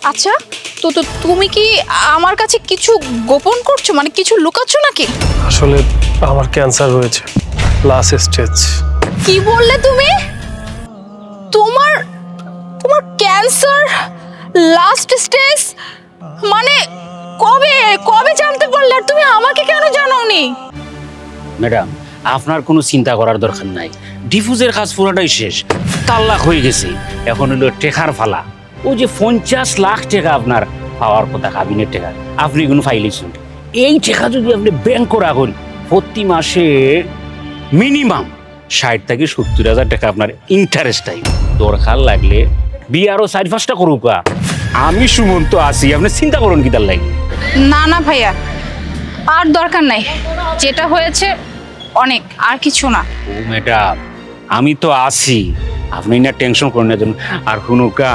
আচ্ছা, তো তুমি কি আমার কাছে কিছু গোপন করছো, মানে কিছু লুকাচ্ছ নাকি? আসলে আমার ক্যান্সার হয়েছে, লাস্ট স্টেজ। কি বললে তুমি? তোমার তোমার ক্যান্সার লাস্ট স্টেজ? মানে কবে কবে জানতে পারলে? আর তুমি আমাকে কেন জানাওনি? ম্যাডাম, আপনার কোনো চিন্তা করার দরকার নাই। ডিফুজের কাজ পুরোটাই শেষ, তাল্লাক হয়ে গেছে। এখন হলো টেকার ফালা। ওই যে 50 লাখ টাকা আপনার পাওয়ার কথা, কাবিনের টাকা, আপনি কোনো ফাইলেছেন। এই টাকা যদি আপনি ব্যাংক রাখুন, প্রতি মাসে মিনিমাম 60 থেকে 70,000 টাকা আপনার ইন্টারেস্ট টাইম। দরকার লাগলে বিয়ে আরো 4-5টা করুক। আমি সুমন্ত আছি, আপনি চিন্তা করুন কি তার লাগে। না না ভাইয়া, আর দরকার নাই। যেটা হয়েছে অনেক, আর কিছু না। ও ম্যাডাম, আমি তো আছি, আপনি না টেনশন করেন না। আর হুনুকা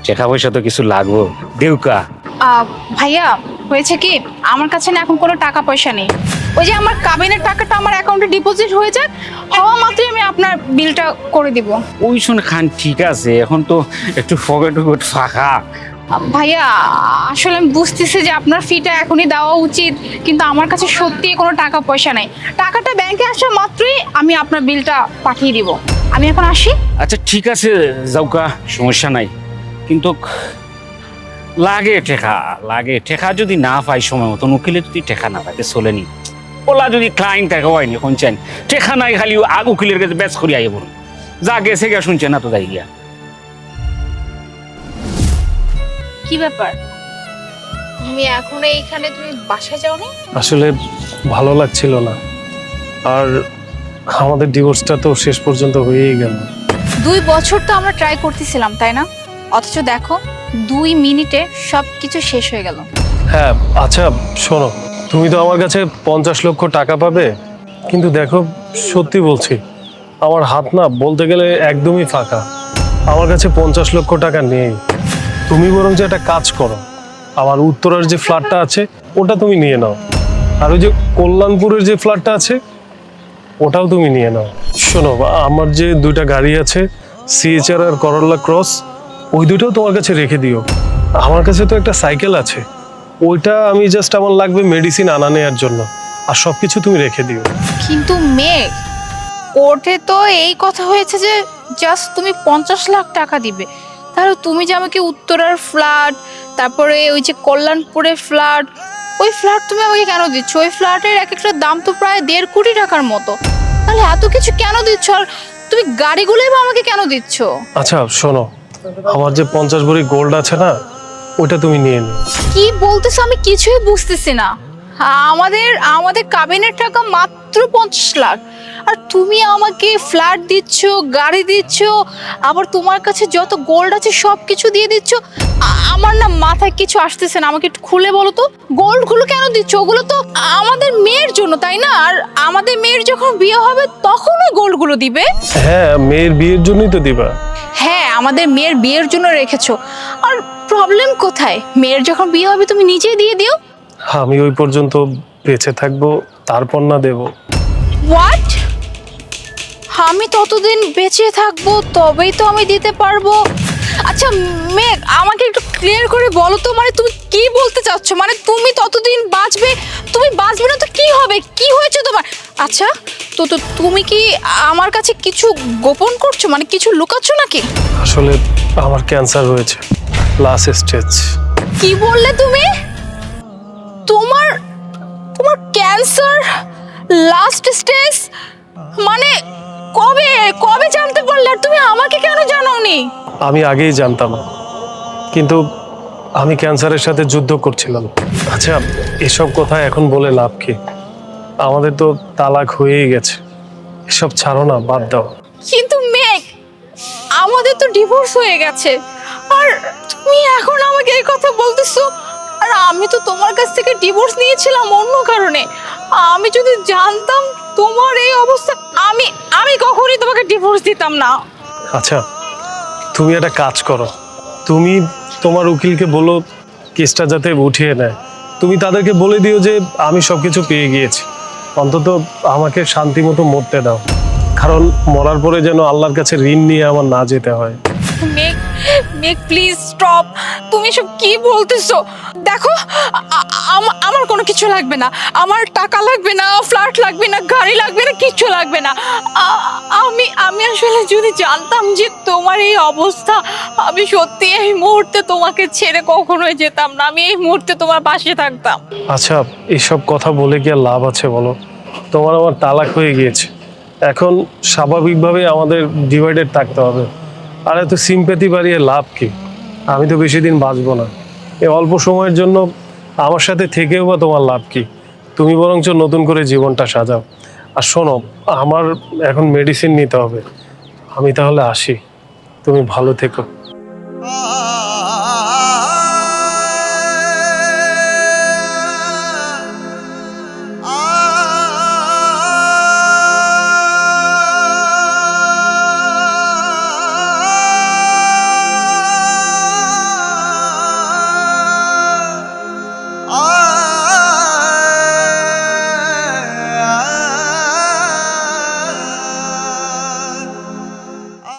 টাকা পয়সা তো কিছু লাগবো, দেউকা। ভাইয়া হয়েছে কি, আমার কাছে না এখন কোনো টাকা পয়সা নেই। ওই যে আমার কাবিনের টাকাটা আমার অ্যাকাউন্টে ডিপোজিট হয়ে যাক, হওয়া মাত্রই আমি আপনার বিলটা করে দিব। ওই শুনে খান, ঠিক আছে, এখন তো একটু ফকেট ফাঁকা। ভাইয়া আসলে আমি বুঝতেছি যে আপনার ফিটা এখনই দেওয়া উচিত, কিন্তু আমার কাছে সত্যি কোনো টাকা পয়সা নেই। টাকাটা ব্যাংকে আসা মাত্রই আমি আপনার বিলটা পাঠিয়ে দিব। আমি এখন আসি। আচ্ছা ঠিক আছে, যাওকা, সমস্যা নাই। কিন্তু লাগে টেকা, লাগে টেকা যদি না পাই সময় মতো, উকিলে যদি টেকা না থাকে চলেনি। ওলা যদি ক্লাইন্ট থাকে হয়নি, শুনছেন টেকা নাই, খালি উকিলের কাছে ব্যাচ করি আইব। যা গেছে গিয়া শুনছেন না তো, যাই গিয়া। কি ব্যাপার, তুমি এখন এইখানে, তুমি বাসায় যাওনি? আসলে ভালো লাগছিল না, আর আমাদের ডিভোর্সটা তো শেষ পর্যন্ত হয়েই গেল। 2 বছর তো আমরা ট্রাই করতেছিলাম, তাই না? অথচ দেখো 2 মিনিটে সব কিছু শেষ হয়ে গেল। হ্যাঁ আচ্ছা শোনো, তুমি তো আমার কাছে 50 লক্ষ টাকা পাবে, কিন্তু দেখো সত্যি বলছি, আমার হাত না বলতে গেলে একদমই ফাঁকা। আমার কাছে 50 লক্ষ টাকা নেই। তুমি বরং যে একটা কাজ করো, আমার উত্তরার যে ফ্ল্যাটটা আছে ওটা তুমি নিয়ে নাও, আর ওই যে কল্যাণপুরের যে ফ্ল্যাটটা আছে ওটাও তুমি নিয়ে নাও। শোনো, আমার যে 2টা গাড়ি আছে, সিএচআর আর করোলা ক্রস, ওই দুটোও তোমার কাছে রেখে দিও। আমার কাছে তো একটা সাইকেল আছে, ওইটা আমি জাস্ট আমার লাগবে মেডিসিন আনা নেওয়ার জন্য, আর সবকিছু তুমি রেখে দিও। কিন্তু মেঘ, কোর্টে তো এই কথা হয়েছে যে জাস্ট তুমি 50 লাখ টাকা দিবে। তাহলে তুমি যে আমাকে উত্তরার ফ্ল্যাট, তারপরে ওই যে কল্যাণপুরের ফ্ল্যাট, ওই ফ্ল্যাট তুমি আমাকে কেন দিচ্ছ? ওই ফ্ল্যাটের এক একটা দাম তো প্রায় 1.5 কোটি টাকার মতো। তাহলে এত কিছু কেন দিচ্ছ? আর তুমি গাড়িগুলোই বা আমাকে কেন দিচ্ছ? আচ্ছা শোনো, আমার যে 50 ভরি গোল্ড আছে না, ওইটা তুমি নিয়ে নিও। কি বলতেছো? আমি কিছুই বুঝতেছি না। আমাদের আমাদের কাবিনের টাকা মাত্র 50 লাখ, আর তুমি আমাকে ফ্ল্যাট দিচ্ছ, গাড়ি দিচ্ছ, আবার তোমার কাছে যত গোল্ড আছে সব কিছু দিয়ে দিচ্ছ। আমার না মাথায় কিছু আসতেছে না, আমাকে একটু খুলে বলো তো, গোল্ডগুলো কেন দিচ্ছ? ওগুলো তো আমাদের মেয়ের জন্য, তাই না? আর আমাদের মেয়ের যখন বিয়ে হবে তখন ওই গোল্ডগুলো দিবে। হ্যাঁ, মেয়ের বিয়ের জন্যই তো দিবা। হ্যাঁ, আমাদের মেয়ের বিয়ের জন্য রেখেছো। আর প্রবলেম কোথায়? মেয়ের যখন বিয়ে হবে তুমি নিজেই দিয়ে দিও। আমি ওই পর্যন্ত বেঁচে থাকবো, তারপর না দেবো? হোয়াট? আমি ততদিন বেঁচে থাকবো তবেই তো আমি দিতে পারবো। আচ্ছা মেঘ, আমাকে একটু ক্লিয়ার করে বলো তো, মানে তুমি কি বলতে চাচ্ছ? মানে তুমি ততদিন বাঁচবে, তুমি বাঁচবে না তো কি হবে? কি হয়েছে তোমার? আচ্ছা, তো তুমি কি আমার কাছে কিছু গোপন করছো, মানে কিছু লুকাচ্ছ নাকি? আসলে আমার ক্যান্সার হয়েছে, লাস্ট স্টেজ। কি বললে তুমি? তোমার তোমার ক্যান্সার লাস্ট স্টেজ? মানে কবে কবে জানতে পারলে? আর তুমি আমাকে কেন জানাওনি? আমি আগেই জানতাম, কিন্তু আমি ক্যান্সারের সাথে যুদ্ধ করছিলাম। আচ্ছা এসব কথা এখন বলে লাভ কি? আমাদের তো তালাক হয়েই গেছে, এসব ছাড়ো না, বাদ দাও। কিন্তু মেঘ, আমাদের তো ডিভোর্স হয়ে গেছে, আর তুমি এখন আমাকে এই কথা বলতেছো? আর আমি তো তোমার কাছ থেকে ডিভোর্স নিয়েছিলাম অন্য কারণে। আমি যদি জানতাম তোমার এই অবস্থা, আমি আমি কখনোই তোমাকে ডিভোর্স দিতাম না। আচ্ছা তুমি একটা কাজ করো, তুমি তোমার উকিলকে বলো কেসটা যাতে উঠিয়ে নেয়। তুমি তাদেরকে বলে দিও যে আমি সবকিছু পেয়ে গিয়েছি, অন্তত আমাকে শান্তি মতো মরতে দাও, কারণ মরার পরে যেন আল্লাহর কাছে ঋণ নিয়ে আমার না যেতে হয়। মেঘ মেঘ প্লিজ স্টপ। তুমি সব কি বলতেছো? দেখো আমার কোনো কিছু লাগবে না, আমার টাকা লাগবে না, ফ্ল্যাট লাগবে না, গাড়ি লাগবে না, কিচ্ছু লাগবে না। আমি আসলে যদি জানতাম যে তোমার এই অবস্থা, আমি সত্যি এই মুহূর্তে তোমাকে ছেড়ে কখনোই যেতাম না, আমি এই মুহূর্তে তোমার পাশে থাকতাম। আচ্ছা, এইসব কথা বলে কি আর লাভ আছে বলো? তোমার আমার তালাক হয়ে গিয়েছে, এখন স্বাভাবিকভাবে আমাদের ডিভাইডেড থাকতে হবে। আর এত সিম্প্যাথি বাড়িয়ে লাভ কি? আমি তো বেশি দিন বাঁচবো না, এই অল্প সময়ের জন্য আমার সাথে থেকেও বা তোমার লাভ কি? তুমি বরঞ্চ নতুন করে জীবনটা সাজাও। আর শোনো, আমার এখন মেডিসিন নিতে হবে, আমি তাহলে আসি, তুমি ভালো থেকো।